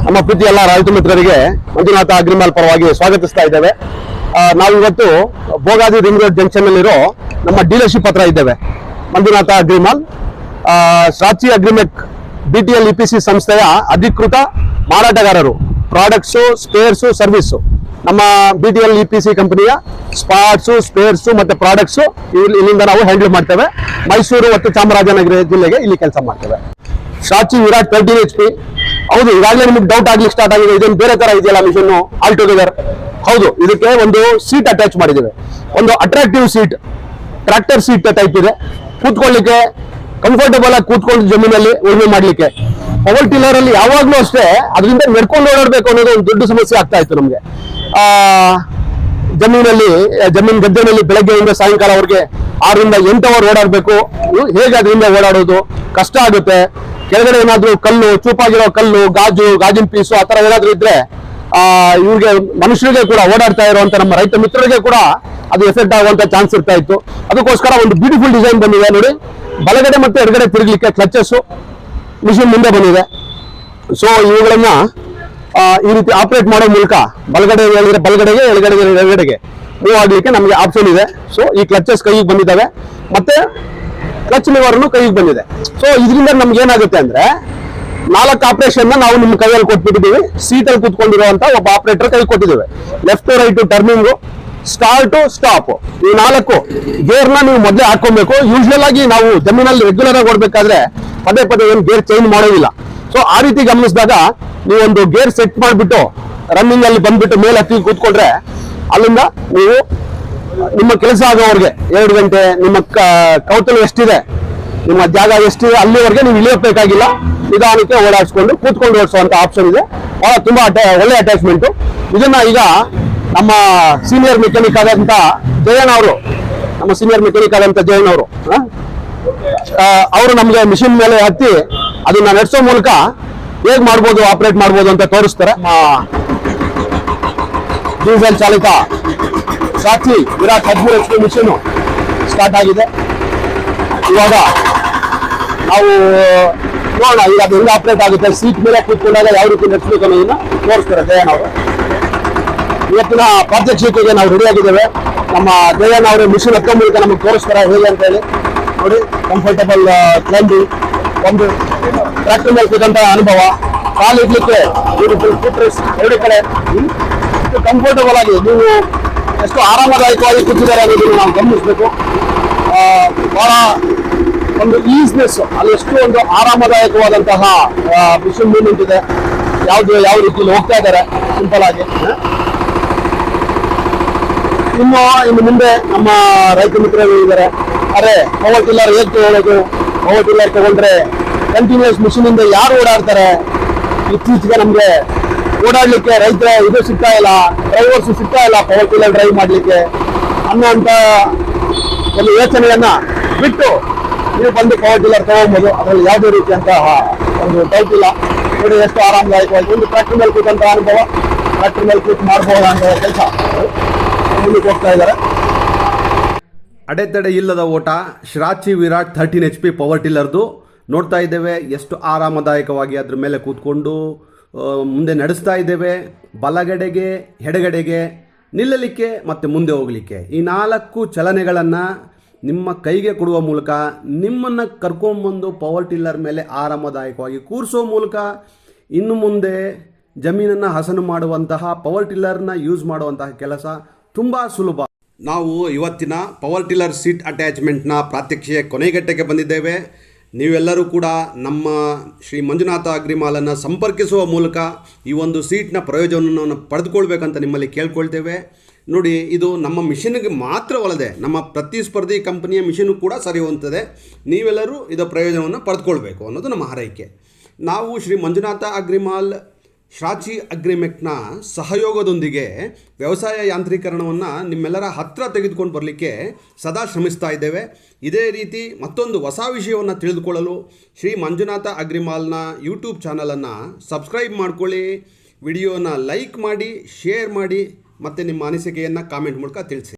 ನಮ್ಮ ಪ್ರೀತಿ ಎಲ್ಲ ರೈತ ಮಿತ್ರರಿಗೆ ಮಂಜುನಾಥ ಅಗ್ರಿಮಾಲ್ ಪರವಾಗಿ ಸ್ವಾಗತಿಸ್ತಾ ಇದ್ದೇವೆ. ನಾವು ಇವತ್ತು ಭೋಗಾದಿ ರಿಂಗ್ ರೋಡ್ ಜಂಕ್ಷನ್ ನಲ್ಲಿರೋ ನಮ್ಮ ಡೀಲರ್ಶಿಪ್ ಹತ್ರ ಇದ್ದೇವೆ. ಮಂಜುನಾಥ ಅಗ್ರಿಮಾಲ್ ಸಾಚಿ ಅಗ್ರಿಮೆಕ್ BTL EPC ಸಂಸ್ಥೆಯ ಅಧಿಕೃತ ಮಾರಾಟಗಾರರು. ಪ್ರಾಡಕ್ಟ್ಸು, ಸ್ಪೇರ್ಸು, ಸರ್ವಿಸು ನಮ್ಮ BTL EPC ಕಂಪನಿಯ ಸ್ಪಾಟ್ಸು, ಸ್ಪೇರ್ಸು ಮತ್ತೆ ಪ್ರಾಡಕ್ಟ್ಸು ಇಲ್ಲಿಂದ ನಾವು ಹ್ಯಾಂಡಲ್ ಮಾಡ್ತೇವೆ. ಮೈಸೂರು ಮತ್ತು ಚಾಮರಾಜನಗರ ಜಿಲ್ಲೆಗೆ ಇಲ್ಲಿ ಕೆಲಸ ಮಾಡ್ತೇವೆ. ಸಾಚಿ ವಿರಾಟ್ 13 HP. ಹೌದು, ಈಗಾಗಲೇ ನಿಮಗೆ ಡೌಟ್ ಆಗ್ಲಿಕ್ಕೆ ಸ್ಟಾರ್ಟ್ ಆಗಿದೆ, ಇದೊಂದು ಬೇರೆ ತರ ಇದೆಯಲ್ಲ ಮಿಷನ್ ಆಲ್ ಟುಗೆದರ್. ಹೌದು, ಇದಕ್ಕೆ ಒಂದು ಸೀಟ್ ಅಟ್ಯಾಚ್ ಮಾಡಿದ್ದೇವೆ. ಒಂದು attractive seat, tractor seat type ಇದೆ. ಕೂತ್ಕೊಳ್ಳಿಕ್ಕೆ ಕಂಫರ್ಟಬಲ್ ಆಗಿ ಕೂತ್ಕೊಂಡು ಜಮೀನಲ್ಲಿ ಉಳುಮೆ ಮಾಡ್ಲಿಕ್ಕೆ. ಪವರ್ ಟಿಲ್ಲರ್ ಅಲ್ಲಿ ಯಾವಾಗ್ಲೂ ಅಷ್ಟೇ ಅದರಿಂದ ನಡ್ಕೊಂಡು ಓಡಾಡ್ಬೇಕು ಅನ್ನೋದು ಒಂದು ದೊಡ್ಡ ಸಮಸ್ಯೆ ಆಗ್ತಾ ಇತ್ತು ನಮ್ಗೆ. ಜಮೀನ್ ಗದ್ದೆನಲ್ಲಿ ಬೆಳಗ್ಗೆಯಿಂದ ಸಾಯಂಕಾಲವರೆಗೆ 6 ರಿಂದ 8 ಅವರ್ ಓಡಾಡ್ಬೇಕು. ಹೇಗೆ ಅದರಿಂದ ಓಡಾಡೋದು ಕಷ್ಟ ಆಗುತ್ತೆ. ಕೆಳಗಡೆ ಏನಾದ್ರು ಕಲ್ಲು, ಚೂಪಾಗಿರೋ ಕಲ್ಲು, ಗಾಜಿನ ಪೀಸು ಆ ತರ ಏನಾದ್ರು ಇದ್ರೆ ಇವ್ರಿಗೆ ಮನುಷ್ಯರಿಗೆ ಕೂಡ ಓಡಾಡ್ತಾ ಇರುವಂತ ನಮ್ಮ ರೈತ ಮಿತ್ರರಿಗೆ ಕೂಡ ಅದು ಎಫೆಕ್ಟ್ ಆಗುವಂತ ಚಾನ್ಸ್ ಇರ್ತಾ ಇತ್ತು. ಅದಕ್ಕೋಸ್ಕರ ಒಂದು ಬ್ಯೂಟಿಫುಲ್ ಡಿಸೈನ್ ಬಂದಿದೆ ನೋಡಿ. ಬಲಗಡೆ ಮತ್ತೆ ಎಡಗಡೆ ತಿರುಗಲಿಕ್ಕೆ ಕ್ಲಚಸ್ ಮಿಷಿನ್ ಮುಂದೆ ಬಂದಿದೆ. ಸೊ ಇವುಗಳನ್ನ ಈ ರೀತಿ ಆಪರೇಟ್ ಮಾಡೋ ಮೂಲಕ ಬಲಗಡೆ ಹೇಳಿದ್ರೆ ಬಲಗಡೆಗೆ, ಎಡಗಡೆಗೆ ಮೂವ್ ಆಗ್ಲಿಕ್ಕೆ ನಮಗೆ ಆಪ್ಷನ್ ಇದೆ. ಸೊ ಈ ಕ್ಲಚಸ್ ಕೈಗೆ ಬಂದಿದ್ದಾವೆ, ಮತ್ತೆ ಕ್ಲಚ್ ಲಿವರ್ನು ಕೈಗೆ ಬಂದಿದೆ. ಸೊ ಇದರಿಂದ ನಮ್ಗೆ ಏನಾಗುತ್ತೆ ಅಂದ್ರೆ 4 ಆಪರೇಷನ್ ನಾವು ನಿಮ್ಮ ಕೈಯಲ್ಲಿ ಕೊಟ್ಬಿಟ್ಟಿದ್ದೀವಿ. ಸೀಟಲ್ಲಿ ಕೂತ್ಕೊಂಡಿರುವಂತ ಒಬ್ಬ ಆಪರೇಟರ್ ಕೈ ಕೊಟ್ಟಿದ್ದೇವೆ. Left right turning, start stop, ಈ 4 ಗೇರ್ನ ನೀವು ಮೊದಲೇ ಹಾಕೊಬೇಕು. ಯೂಶುವಲ್ ಆಗಿ ನಾವು ಜಮೀನಲ್ಲಿ ರೆಗ್ಯುಲರ್ ಆಗಿ ಓಡಬೇಕಾದ್ರೆ ಪದೇ ಏನು ಗೇರ್ ಚೇಂಜ್ ಮಾಡೋದಿಲ್ಲ. ಸೊ ಆ ರೀತಿ ಗಮನಿಸಿದಾಗ ನೀವೊಂದು ಗೇರ್ ಸೆಟ್ ಮಾಡಿಬಿಟ್ಟು ರನ್ನಿಂಗ್ ಅಲ್ಲಿ ಬಂದ್ಬಿಟ್ಟು ಮೇಲೆ ಹತ್ತಿ ಕೂತ್ಕೊಂಡ್ರೆ ಅಲ್ಲಿಂದ ನೀವು ನಿಮ್ಮ ಕೆಲಸ ಆಗೋವರೆಗೆ 2 ಗಂಟೆ ನಿಮ್ಮ ಕೌತಲ್ಯ ಎಷ್ಟಿದೆ, ನಿಮ್ಮ ಜಾಗ ಎಷ್ಟಿದೆ ಅಲ್ಲಿವರೆಗೆ ನೀವು ಇಳಿಯಬೇಕಾಗಿಲ್ಲ. ನಿಧಾನಕ್ಕೆ ಓಡಾಡಿಸ್ಕೊಂಡು ಕೂತ್ಕೊಂಡು ಓಡಿಸುವಂತ ಆಪ್ಷನ್ ಇದೆ. ತುಂಬಾ ಒಳ್ಳೆ ಅಟ್ಯಾಚ್ಮೆಂಟ್. ಇದನ್ನ ಈಗ ನಮ್ಮ ಸೀನಿಯರ್ ಮೆಕ್ಯಾನಿಕ್ ಆದಂತ ಜಯಣ್ಣ ಅವರು ಅವರು ನಮ್ಗೆ ಮಿಷಿನ್ ಮೇಲೆ ಹತ್ತಿ ಅದನ್ನ ನಡೆಸೋ ಮೂಲಕ ಹೇಗ್ ಮಾಡ್ಬೋದು, ಆಪರೇಟ್ ಮಾಡ್ಬೋದು ಅಂತ ತೋರಿಸ್ತಾರೆ. ಡೀಸೆಲ್ ಚಾಲಿತ Sachi Virat 13 HP mission start ಆಗಿದೆ. ಇವಾಗ ನಾವು ನೋಡೋಣ ಈಗ ಅದು ಹೆಂಗೆ ಆಪರೇಟ್ ಆಗುತ್ತೆ. ಸೀಟ್ ಮೇಲೆ ಕೂತ್ಕೊಂಡಾಗ ಯಾವ ರೀತಿ ನಡೆಸಬೇಕು ಅನ್ನೋದನ್ನ ತೋರಿಸ್ತಾರೆ ಜಯಣ್ಣ ಅವರು. ಇವತ್ತಿನ ಪ್ರಾತ್ಯಕ್ಷಿಕೆಗೆ ನಾವು ರೆಡಿ ಆಗಿದ್ದೇವೆ. ನಮ್ಮ ಜಯಣ್ಣ ಅವರು ಮಿಷನ್ ಹತ್ತೋ ಮೂಲಕ ನಮಗೆ ತೋರಿಸ್ತಾರೆ ಹೇಗೆ ಅಂತ ಹೇಳಿ. ನೋಡಿ, ಕಂಫರ್ಟಬಲ್ ಕ್ಲೈಂಬಿಂಗ್, ಒಂದು ಟ್ರ್ಯಾಕ್ಟರ್ ಮೇಲೆ ಕೂತಂತ ಅನುಭವ, ಕಾಲು ಇಡ್ಲಿಕ್ಕೆ ಫುಟ್ರೆಸ್ಟ್ 2 ಕಡೆ ಕಂಫರ್ಟಬಲ್ ಆಗಿ ನೀವು ಎಷ್ಟು ಆರಾಮದಾಯಕವಾಗಿ ಕೂತಿದ್ದಾರೆ ಅನ್ನೋದನ್ನು ನಾವು ಗಮನಿಸಬೇಕು. ಬಹಳ ಒಂದು ಈಸ್ನೆಸ್, ಅಲ್ಲಿ ಎಷ್ಟು ಒಂದು ಆರಾಮದಾಯಕವಾದಂತಹ ಮಿಷನ್ ಮೂವ್ಮೆಂಟ್ ಇದೆ. ಯಾವ ರೀತಿಯಲ್ಲಿ ಹೋಗ್ತಾ ಇದ್ದಾರೆ ಸಿಂಪಲ್ ಆಗಿ. ಇನ್ನು ಮುಂದೆ ನಮ್ಮ ರೈತ ಮಿತ್ರರು ಇದ್ದಾರೆ. ಅರೆ ಪವರ್ ಟಿಲ್ಲರ್ ಹೇಗೆ ತಗೊಳ್ಳೋದು, ಪವರ್ ಟಿಲ್ಲರ್ ತಗೊಂಡ್ರೆ ಕಂಟಿನ್ಯೂಸ್ ಮಿಷಿನ್ ಇಂದ ಯಾರು ಓಡಾಡ್ತಾರೆ, ಇತ್ತೀಚೆಗೆ ನಮ್ಗೆ ಓಡಾಡ್ಲಿಕ್ಕೆ ರೈತರ ಇದು ಸಿಗ್ತಾ ಇಲ್ಲ, ಡ್ರೈವರ್ಸ್ ಸಿಗ್ತಾ ಇಲ್ಲ ಪವರ್ ಟಿಲ್ಲರ್ ಡ್ರೈವ್ ಮಾಡ್ಲಿಕ್ಕೆ ಅನ್ನೋಂತ ಒಂದು ಯೋಚನೆಯನ್ನ ಬಿಟ್ಟು ನೀವು ಬಂದು ಪವರ್ ಟಿಲ್ಲರ್ ತಗೊಳ್ಬೋದು. ಅದರಲ್ಲಿ ಯಾವುದೇ ರೀತಿಯಂತಹ ಒಂದು ಡೌಟ್ ಇಲ್ಲ. ನೋಡಿ ಎಷ್ಟು ಆರಾಮದಾಯಕವಾಗಿ ಒಂದು ಟ್ರ್ಯಾಕ್ಟರ್ ಮೇಲೆ ಕೂತಂತ ಅನುಭವ, ಟ್ರ್ಯಾಕ್ಟರ್ ಮೇಲೆ ಕೂತು ಮಾಡಬಹುದು ಅಂತ ಕೆಲಸ ಮುಂದಕ್ಕೆ ಹೋಗ್ತಾ ಇದ್ದಾರೆ. ಅಡೆತಡೆ ಇಲ್ಲದ ಓಟ ಸಾಚಿ ವಿರಾಟ್ 13 HP ಪವರ್ ಟಿಲ್ಲರ್ದು ನೋಡ್ತಾ ಇದ್ದೇವೆ. ಎಷ್ಟು ಆರಾಮದಾಯಕವಾಗಿ ಅದ್ರ ಮೇಲೆ ಕೂತ್ಕೊಂಡು ಮುಂದೆ ನಡೆಸ್ತಾ ಇದ್ದೇವೆ. ಬಲಗಡೆಗೆ, ಎಡಗಡೆಗೆ ನಿಲ್ಲಲಿಕ್ಕೆ ಮತ್ತು ಮುಂದೆ ಹೋಗಲಿಕ್ಕೆ ಈ 4 ಚಲನೆಗಳನ್ನು ನಿಮ್ಮ ಕೈಗೆ ಕೊಡುವ ಮೂಲಕ ನಿಮ್ಮನ್ನು ಕರ್ಕೊಂಬಂದು ಪವರ್ ಟಿಲ್ಲರ್ ಮೇಲೆ ಆರಾಮದಾಯಕವಾಗಿ ಕೂರಿಸೋ ಮೂಲಕ ಇನ್ನು ಮುಂದೆ ಜಮೀನನ್ನು ಹಸನು ಮಾಡುವಂತಹ ಪವರ್ ಟಿಲ್ಲರ್ನ ಯೂಸ್ ಮಾಡುವಂತಹ ಕೆಲಸ ತುಂಬ ಸುಲಭ. ನಾವು ಇವತ್ತಿನ ಪವರ್ ಟಿಲ್ಲರ್ ಸೀಟ್ ಅಟ್ಯಾಚ್ಮೆಂಟ್ನ ಪ್ರಾತ್ಯಕ್ಷಿಕೆ ಕೊನೆಗಟ್ಟಕ್ಕೆ ಬಂದಿದ್ದೇವೆ. ನೀವೆಲ್ಲರೂ ಕೂಡ ನಮ್ಮ ಶ್ರೀ ಮಂಜುನಾಥ ಅಗ್ರಿಮಾಲನ್ನು ಸಂಪರ್ಕಿಸುವ ಮೂಲಕ ಈ ಒಂದು ಸೀಟ್ನ ಪ್ರಯೋಜನವನ್ನು ಪಡೆದುಕೊಳ್ಬೇಕಂತ ನಿಮ್ಮಲ್ಲಿ ಕೇಳ್ಕೊಳ್ತೇವೆ. ನೋಡಿ, ಇದು ನಮ್ಮ ಮಿಷನ್ಗೆ ಮಾತ್ರವಲ್ಲದೆ ನಮ್ಮ ಪ್ರತಿಸ್ಪರ್ಧಿ ಕಂಪನಿಯ ಮಿಷನು ಕೂಡ ಸರಿ ಹೊಂದುತ್ತದೆ. ನೀವೆಲ್ಲರೂ ಇದರ ಪ್ರಯೋಜನವನ್ನು ಪಡೆದುಕೊಳ್ಬೇಕು ಅನ್ನೋದು ನಮ್ಮ ಹಾರೈಕೆ. ನಾವು ಶ್ರೀ ಮಂಜುನಾಥ ಅಗ್ರಿಮಾಲ್ ಸಾಚಿ ಅಗ್ರಿಮೆಕ್ನ ಸಹಯೋಗದೊಂದಿಗೆ ವ್ಯವಸಾಯ ಯಾಂತ್ರೀಕರಣವನ್ನು ನಿಮ್ಮೆಲ್ಲರ ಹತ್ತಿರ ತೆಗೆದುಕೊಂಡು ಬರಲಿಕ್ಕೆ ಸದಾ ಶ್ರಮಿಸ್ತಾ ಇದ್ದೇವೆ. ಇದೇ ರೀತಿ ಮತ್ತೊಂದು ಹೊಸ ವಿಷಯವನ್ನು ತಿಳಿದುಕೊಳ್ಳಲು ಶ್ರೀ ಮಂಜುನಾಥ ಅಗ್ರಿಮಾಲ್ನ ಯೂಟ್ಯೂಬ್ ಚಾನಲನ್ನು ಸಬ್ಸ್ಕ್ರೈಬ್ ಮಾಡ್ಕೊಳ್ಳಿ, ವಿಡಿಯೋನ ಲೈಕ್ ಮಾಡಿ, ಶೇರ್ ಮಾಡಿ, ಮತ್ತು ನಿಮ್ಮ ಅನಿಸಿಕೆಯನ್ನು ಕಾಮೆಂಟ್ ಮೂಲಕ ತಿಳಿಸಿ.